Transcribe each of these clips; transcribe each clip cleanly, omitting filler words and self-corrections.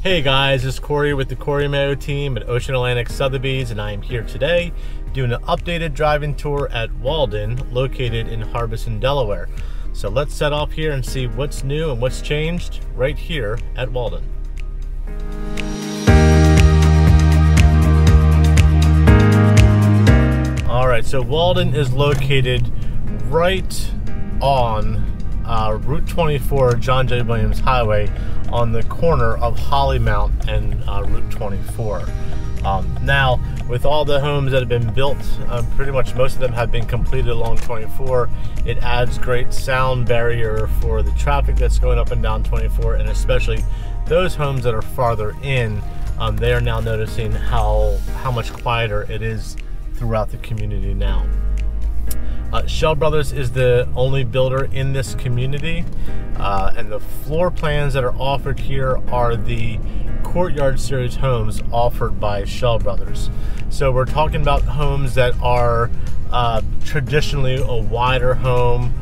Hey guys, it's Cory with the Cory Mayo team at Ocean Atlantic Sotheby's, and I am here today doing an updated driving tour at Walden, located in Harbison, Delaware. So let's set off here and see what's new and what's changed right here at Walden. Alright, so Walden is located right on Route 24, John J. Williams Highway, on the corner of Hollymount and Route 24. Now, with all the homes that have been built, pretty much most of them have been completed along 24. It adds great sound barrier for the traffic that's going up and down 24, and especially those homes that are farther in, they are now noticing how much quieter it is throughout the community now. Schell Brothers is the only builder in this community, and the floor plans that are offered here are the Courtyard Series homes offered by Schell Brothers. So we're talking about homes that are traditionally a wider home,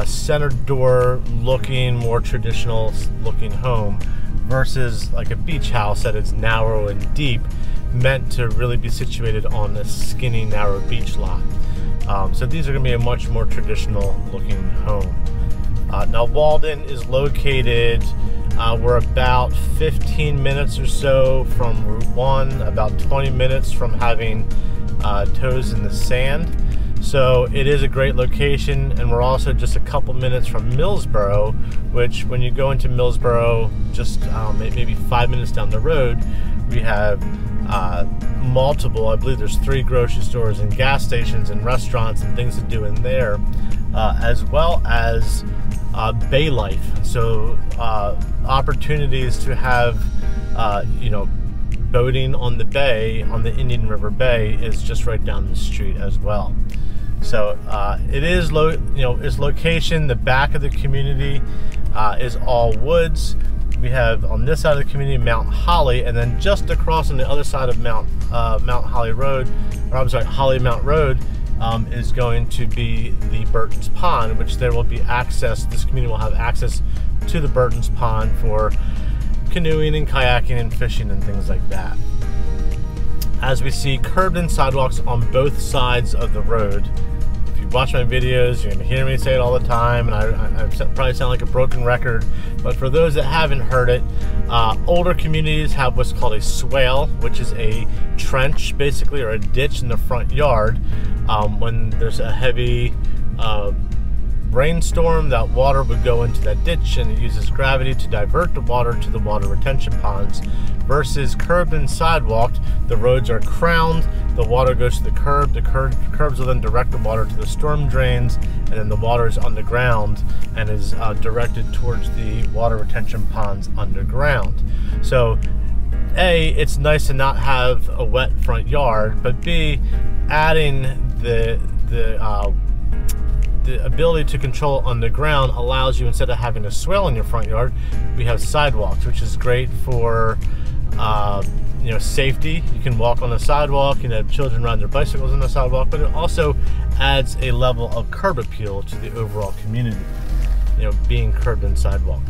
center door looking, more traditional looking home, versus like a beach house that is narrow and deep, meant to really be situated on a skinny, narrow beach lot. So these are going to be a much more traditional looking home. Now Walden is located, we're about 15 minutes or so from Route 1, about 20 minutes from having toes in the sand. So it is a great location, and we're also just a couple minutes from Millsboro, which when you go into Millsboro, just maybe 5 minutes down the road, we have multiple, I believe there's 3 grocery stores and gas stations and restaurants and things to do in there, as well as bay life. So opportunities to have boating on the bay, on the Indian River Bay, is just right down the street as well. So it is its location, the back of the community is all woods. We have on this side of the community Mount Holly, and then just across on the other side of Mount Holly Road, or I'm sorry, Hollymount Road, is going to be the Burton's Pond, which there will be access. This community will have access to the Burton's Pond for canoeing and kayaking and fishing and things like that. As we see curbed in sidewalks on both sides of the road. If you watch my videos, you're going to hear me say it all the time, and I probably sound like a broken record, but for those that haven't heard it, older communities have what's called a swale, which is a trench basically, or a ditch in the front yard. When there's a heavy rainstorm, that water would go into that ditch, and it uses gravity to divert the water to the water retention ponds. Versus curbed and sidewalked, the roads are crowned, the water goes to the curb, the curbs will then direct the water to the storm drains, and then the water is underground and is directed towards the water retention ponds underground. So A, it's nice to not have a wet front yard, but B, adding the ability to control underground allows you, instead of having a swale in your front yard, we have sidewalks, which is great for safety. You can walk on the sidewalk, you can have children ride their bicycles on the sidewalk, but it also adds a level of curb appeal to the overall community, being curbed and sidewalk.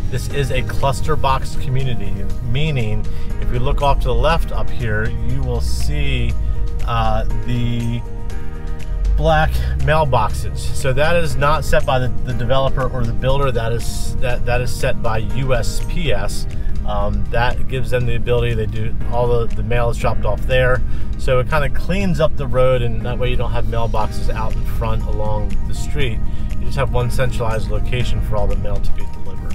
This is a cluster box community, meaning if you look off to the left up here, you will see the black mailboxes. So that is not set by the developer or the builder. That is set by USPS. That gives them the ability. They do all the mail is dropped off there, so it kind of cleans up the road, and that way you don't have mailboxes out in front along the street. You just have one centralized location for all the mail to be delivered.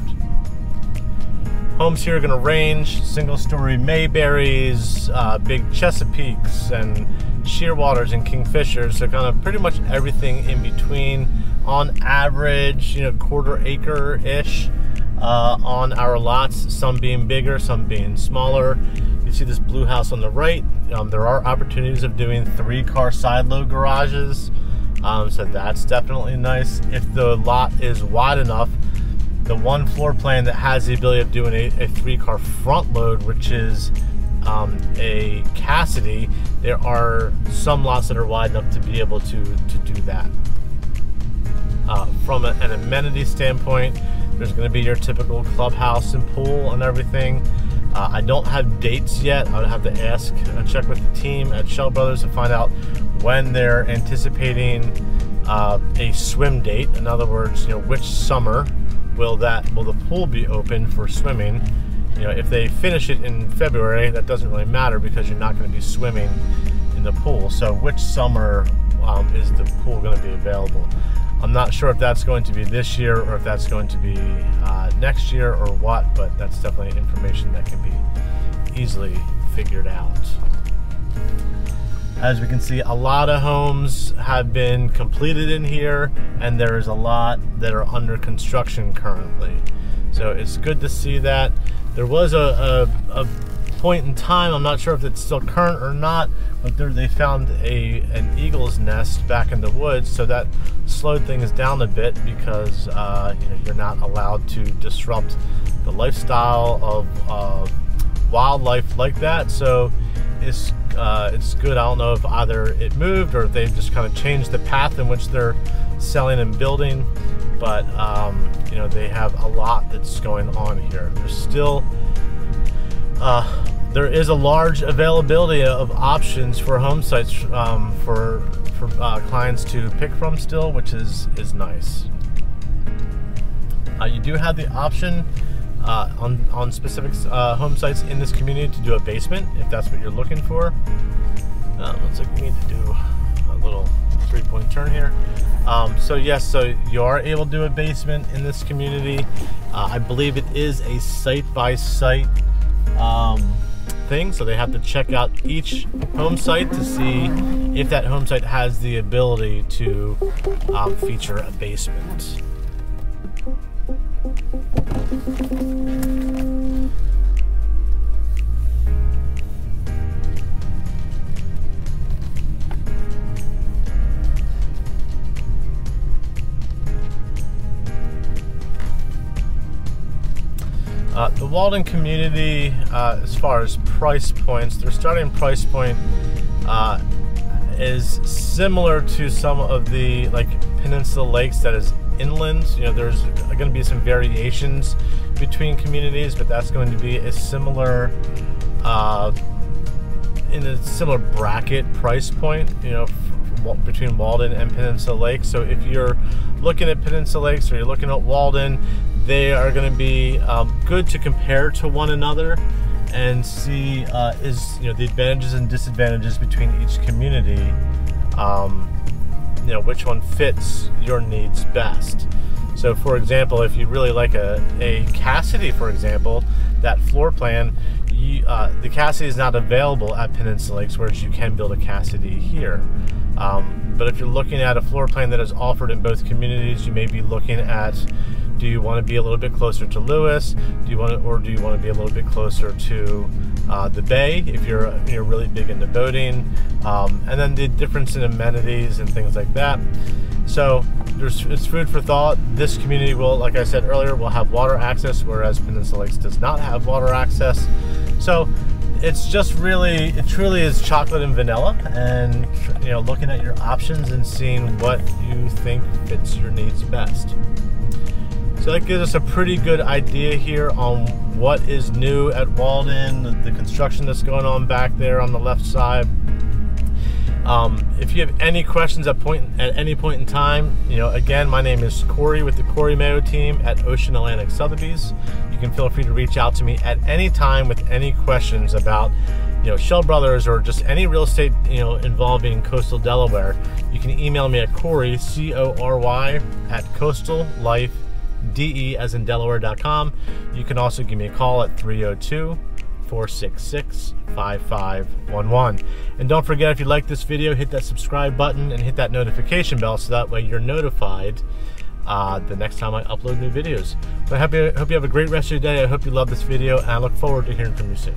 Homes here are going to range single-story Mayberries, big Chesapeakes, and Shearwaters and Kingfishers, so kind of pretty much everything in between. On average, quarter acre-ish on our lots, some being bigger, some being smaller. You see this blue house on the right. There are opportunities of doing 3-car side load garages, so that's definitely nice. If the lot is wide enough, the one floor plan that has the ability of doing a 3-car front load, which is a Cassidy, there are some lots that are wide enough to be able to do that. From an amenity standpoint, There's going to be your typical clubhouse and pool and everything. I don't have dates yet. I would have to ask and check with the team at Schell Brothers to find out when they're anticipating a swim date. In other words, which summer will the pool be open for swimming. If they finish it in February, that doesn't really matter because you're not going to be swimming in the pool. So which summer is the pool going to be available? I'm not sure if that's going to be this year or if that's going to be next year or what, but that's definitely information that can be easily figured out. As we can see, a lot of homes have been completed in here, and there is a lot that are under construction currently. So it's good to see that. There was a point in time, I'm not sure if it's still current or not, but they found an eagle's nest back in the woods, so that slowed things down a bit because you're not allowed to disrupt the lifestyle of wildlife like that. So it's good. I don't know if either it moved or if they've just kind of changed the path in which they're selling and building, but they have a lot that's going on here. There's still there is a large availability of options for home sites for clients to pick from still, which is nice. You do have the option on specific home sites in this community to do a basement if that's what you're looking for. Looks like we need to do a little 3-point turn here. So yes, so you are able to do a basement in this community. I believe it is a site-by-site thing, so they have to check out each home site to see if that home site has the ability to feature a basement. The Walden community, as far as price points, their starting price point is similar to some of the Peninsula Lakes that is inland. There's going to be some variations between communities, but that's going to be a similar in a similar bracket price point, between Walden and Peninsula Lakes. So if you're looking at Peninsula Lakes or you're looking at Walden, they are going to be good to compare to one another and see the advantages and disadvantages between each community. Which one fits your needs best. So for example, if you really like a Cassidy, for example, that floor plan, the Cassidy is not available at Peninsula Lakes, whereas you can build a Cassidy here. But if you're looking at a floor plan that is offered in both communities, you may be looking at, do you want to be a little bit closer to Lewes? Do you want to be a little bit closer to the bay if you're really big into boating? And then the difference in amenities and things like that. So it's food for thought. This community will, like I said earlier, will have water access, whereas Peninsula Lakes does not have water access. So it's just it truly is chocolate and vanilla, and looking at your options and seeing what you think fits your needs best. So that gives us a pretty good idea here on what is new at Walden, the construction that's going on back there on the left side. If you have any questions at any point in time, again, my name is Cory with the Cory Mayo team at Ocean Atlantic Sotheby's. You can feel free to reach out to me at any time with any questions about Schell Brothers or just any real estate involving coastal Delaware. You can email me at Cory, C-O-R-Y, at coastallife.de as in Delaware.com. You can also give me a call at 302-466-5511. And don't forget, if you like this video, hit that subscribe button and hit that notification bell so that way you're notified the next time I upload new videos. So I hope you have a great rest of your day. I hope you love this video, and I look forward to hearing from you soon.